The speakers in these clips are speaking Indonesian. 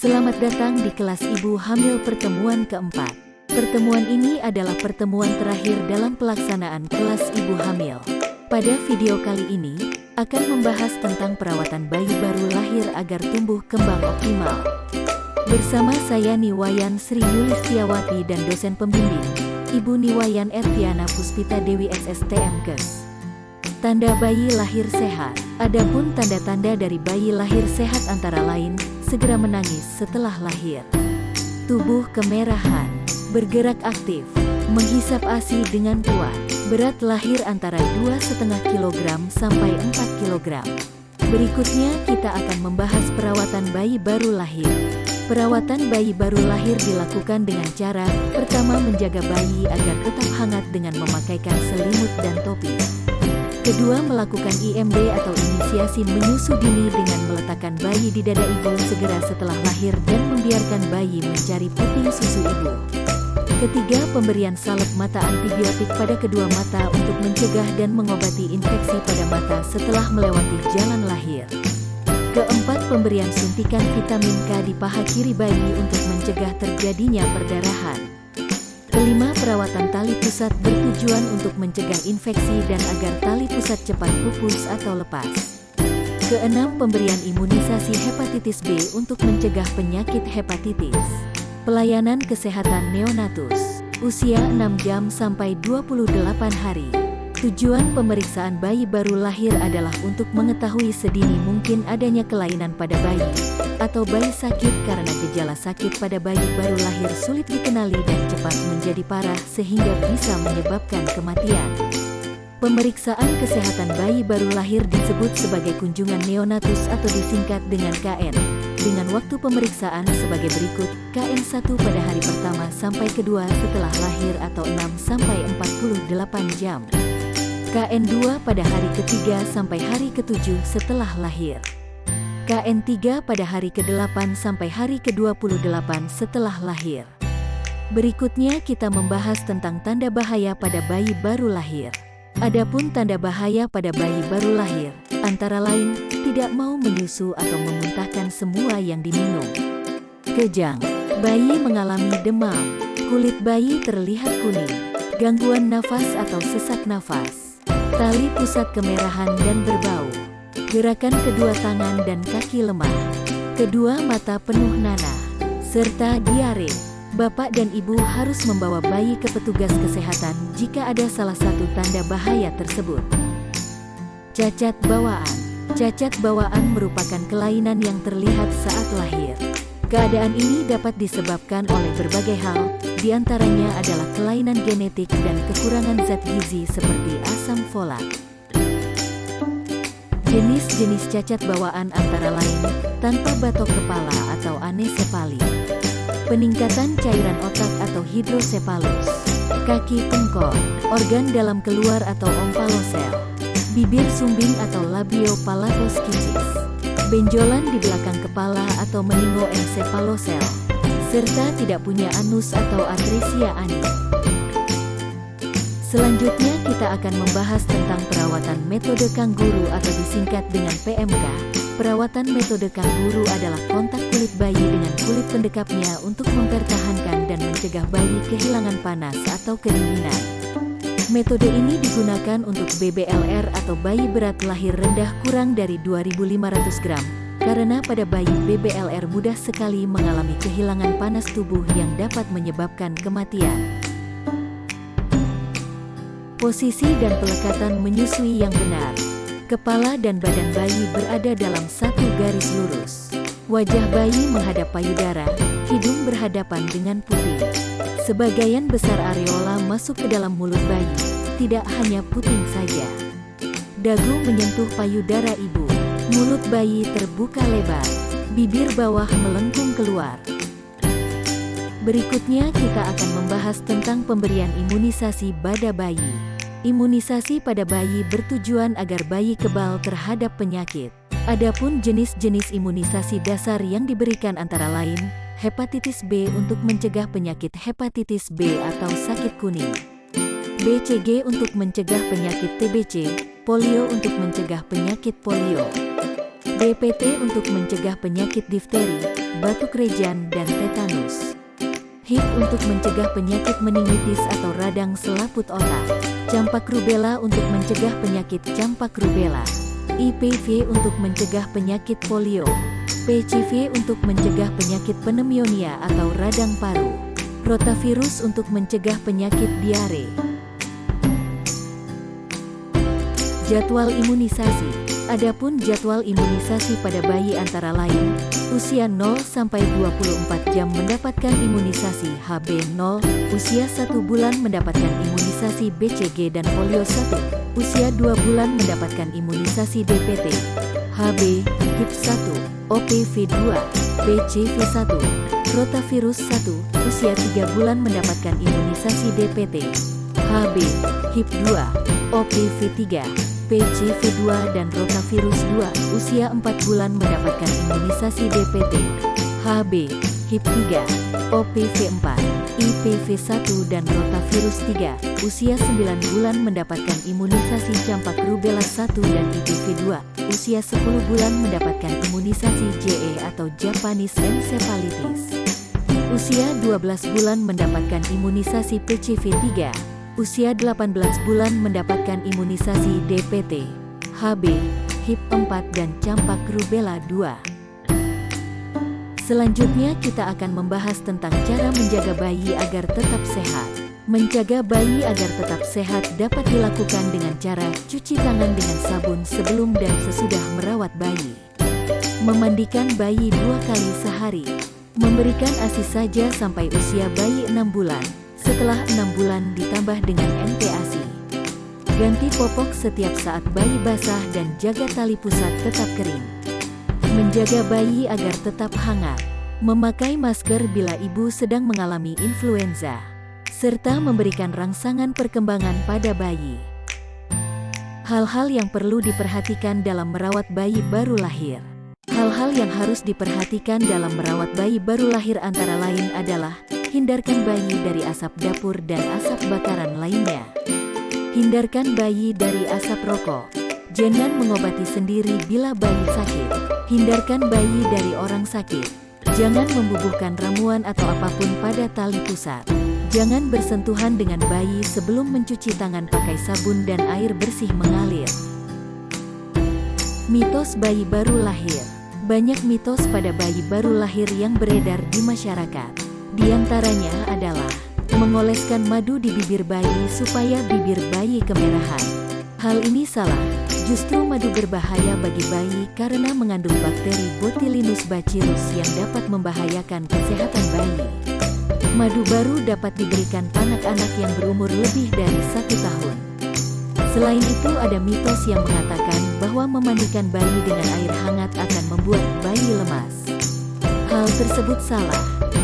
Selamat datang di kelas Ibu Hamil pertemuan keempat. Pertemuan ini adalah pertemuan terakhir dalam pelaksanaan kelas Ibu Hamil. Pada video kali ini, akan membahas tentang perawatan bayi baru lahir agar tumbuh kembang optimal. Bersama saya Niwayan Sri Yulistiawati dan dosen pembimbing, Ibu Niwayan Erviana Puspita Dewi SSTM Kes. Tanda bayi lahir sehat. Adapun tanda-tanda dari bayi lahir sehat antara lain, segera menangis setelah lahir, tubuh kemerahan, bergerak aktif, menghisap ASI dengan kuat, berat lahir antara 2,5 kg sampai 4 kg. Berikutnya kita akan membahas perawatan bayi baru lahir. Perawatan bayi baru lahir dilakukan dengan cara, pertama menjaga bayi agar tetap hangat dengan memakaikan selimut dan topi. Kedua, melakukan IMD atau inisiasi menyusu dini dengan meletakkan bayi di dada ibu segera setelah lahir dan membiarkan bayi mencari puting susu ibu. Ketiga, pemberian salep mata antibiotik pada kedua mata untuk mencegah dan mengobati infeksi pada mata setelah melewati jalan lahir. Keempat, pemberian suntikan vitamin K di paha kiri bayi untuk mencegah terjadinya perdarahan. Kelima, perawatan tali pusat bertujuan untuk mencegah infeksi dan agar tali pusat cepat pupus atau lepas. Keenam, pemberian imunisasi hepatitis B untuk mencegah penyakit hepatitis. Pelayanan kesehatan neonatus, usia 6 jam sampai 28 hari. Tujuan pemeriksaan bayi baru lahir adalah untuk mengetahui sedini mungkin adanya kelainan pada bayi, atau bayi sakit karena gejala sakit pada bayi baru lahir sulit dikenali dan cepat menjadi parah sehingga bisa menyebabkan kematian. Pemeriksaan kesehatan bayi baru lahir disebut sebagai kunjungan neonatus atau disingkat dengan KN, dengan waktu pemeriksaan sebagai berikut: KN1 pada hari pertama sampai kedua setelah lahir atau 6 sampai 48 jam. KN2 pada hari ketiga sampai hari ketujuh setelah lahir. KN3 pada hari ke-8 sampai hari ke-28 setelah lahir. Berikutnya kita membahas tentang tanda bahaya pada bayi baru lahir. Adapun tanda bahaya pada bayi baru lahir, antara lain, tidak mau menyusu atau memuntahkan semua yang diminum. Kejang, bayi mengalami demam, kulit bayi terlihat kuning, gangguan nafas atau sesak nafas, tali pusat kemerahan dan berbau, gerakan kedua tangan dan kaki lemah, kedua mata penuh nanah, serta diare. Bapak dan ibu harus membawa bayi ke petugas kesehatan jika ada salah satu tanda bahaya tersebut. Cacat bawaan. Cacat bawaan merupakan kelainan yang terlihat saat lahir. Keadaan ini dapat disebabkan oleh berbagai hal, diantaranya adalah kelainan genetik dan kekurangan zat gizi seperti asam folat. Jenis-jenis cacat bawaan antara lain, tanpa batok kepala atau anesepali, peningkatan cairan otak atau hidrosepalus, kaki tengkor, organ dalam keluar atau omphalocele, bibir sumbing atau labiopalatoskisis, benjolan di belakang kepala atau meningoencephalocele, serta tidak punya anus atau atresia ani. Selanjutnya kita akan membahas tentang perawatan metode kangguru atau disingkat dengan PMK. Perawatan metode kangguru adalah kontak kulit bayi dengan kulit pendekapnya untuk mempertahankan dan mencegah bayi kehilangan panas atau kedinginan. Metode ini digunakan untuk BBLR atau bayi berat lahir rendah kurang dari 2.500 gram, karena pada bayi BBLR mudah sekali mengalami kehilangan panas tubuh yang dapat menyebabkan kematian. Posisi dan pelekatan menyusui yang benar. Kepala dan badan bayi berada dalam satu garis lurus. Wajah bayi menghadap payudara, hidung berhadapan dengan puting. Sebagian besar areola masuk ke dalam mulut bayi, tidak hanya puting saja. Dagu menyentuh payudara ibu. Mulut bayi terbuka lebar, bibir bawah melengkung keluar. Berikutnya kita akan membahas tentang pemberian imunisasi pada bayi. Imunisasi pada bayi bertujuan agar bayi kebal terhadap penyakit. Adapun jenis-jenis imunisasi dasar yang diberikan antara lain, hepatitis B untuk mencegah penyakit hepatitis B atau sakit kuning, BCG untuk mencegah penyakit TBC, polio untuk mencegah penyakit polio, DPT untuk mencegah penyakit difteri, batuk rejan dan tetanus. HIP untuk mencegah penyakit meningitis atau radang selaput otak. Campak rubella untuk mencegah penyakit campak rubella. IPV untuk mencegah penyakit polio. PCV untuk mencegah penyakit pneumonia atau radang paru. Rotavirus untuk mencegah penyakit diare. Jadwal imunisasi. Adapun jadwal imunisasi pada bayi antara lain, usia 0-24 jam mendapatkan imunisasi HB0, usia 1 bulan mendapatkan imunisasi BCG dan polio 1, usia 2 bulan mendapatkan imunisasi DPT, HB, HIP1, OPV2, PCV1, rotavirus 1, usia 3 bulan mendapatkan imunisasi DPT, HB, HIP2, OPV3, PCV2 dan rotavirus 2, usia 4 bulan mendapatkan imunisasi DPT, HB, HIP3, OPV4, IPV1 dan rotavirus 3, usia 9 bulan mendapatkan imunisasi campak rubella 1 dan IPV2, usia 10 bulan mendapatkan imunisasi JE atau Japanese encephalitis, usia 12 bulan mendapatkan imunisasi PCV3, usia 18 bulan mendapatkan imunisasi DPT, HB, HIP4 dan campak rubella 2. Selanjutnya kita akan membahas tentang cara menjaga bayi agar tetap sehat. Menjaga bayi agar tetap sehat dapat dilakukan dengan cara cuci tangan dengan sabun sebelum dan sesudah merawat bayi. Memandikan bayi 2 kali sehari. Memberikan ASI saja sampai usia bayi 6 bulan. Setelah 6 bulan ditambah dengan NT-ASI. Ganti popok setiap saat bayi basah dan jaga tali pusat tetap kering. Menjaga bayi agar tetap hangat. Memakai masker bila ibu sedang mengalami influenza. Serta memberikan rangsangan perkembangan pada bayi. Hal-hal yang perlu diperhatikan dalam merawat bayi baru lahir. Hal-hal yang harus diperhatikan dalam merawat bayi baru lahir antara lain adalah hindarkan bayi dari asap dapur dan asap bakaran lainnya. Hindarkan bayi dari asap rokok. Jangan mengobati sendiri bila bayi sakit. Hindarkan bayi dari orang sakit. Jangan membubuhkan ramuan atau apapun pada tali pusat. Jangan bersentuhan dengan bayi sebelum mencuci tangan pakai sabun dan air bersih mengalir. Mitos bayi baru lahir. Banyak mitos pada bayi baru lahir yang beredar di masyarakat. Di antaranya adalah mengoleskan madu di bibir bayi supaya bibir bayi kemerahan. Hal ini salah. Justru madu berbahaya bagi bayi karena mengandung bakteri Botulinus bacillus yang dapat membahayakan kesehatan bayi. Madu baru dapat diberikan anak-anak yang berumur lebih dari 1 tahun. Selain itu ada mitos yang mengatakan bahwa memandikan bayi dengan air hangat akan membuat bayi lemas. Hal tersebut salah.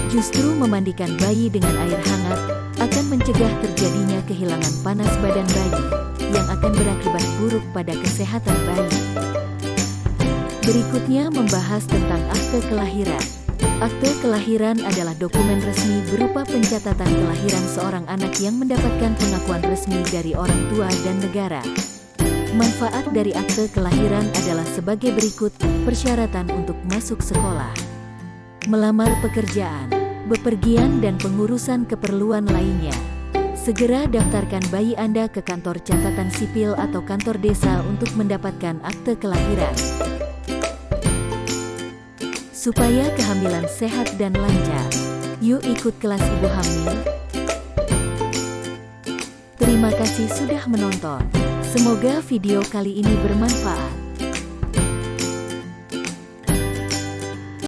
Justru memandikan bayi dengan air hangat akan mencegah terjadinya kehilangan panas badan bayi yang akan berakibat buruk pada kesehatan bayi. Berikutnya membahas tentang akte kelahiran. Akte kelahiran adalah dokumen resmi berupa pencatatan kelahiran seorang anak yang mendapatkan pengakuan resmi dari orang tua dan negara. Manfaat dari akte kelahiran adalah sebagai berikut: persyaratan untuk masuk sekolah, melamar pekerjaan, bepergian dan pengurusan keperluan lainnya. Segera daftarkan bayi Anda ke kantor catatan sipil atau kantor desa untuk mendapatkan akte kelahiran. Supaya kehamilan sehat dan lancar, yuk ikut kelas ibu hamil. Terima kasih sudah menonton. Semoga video kali ini bermanfaat.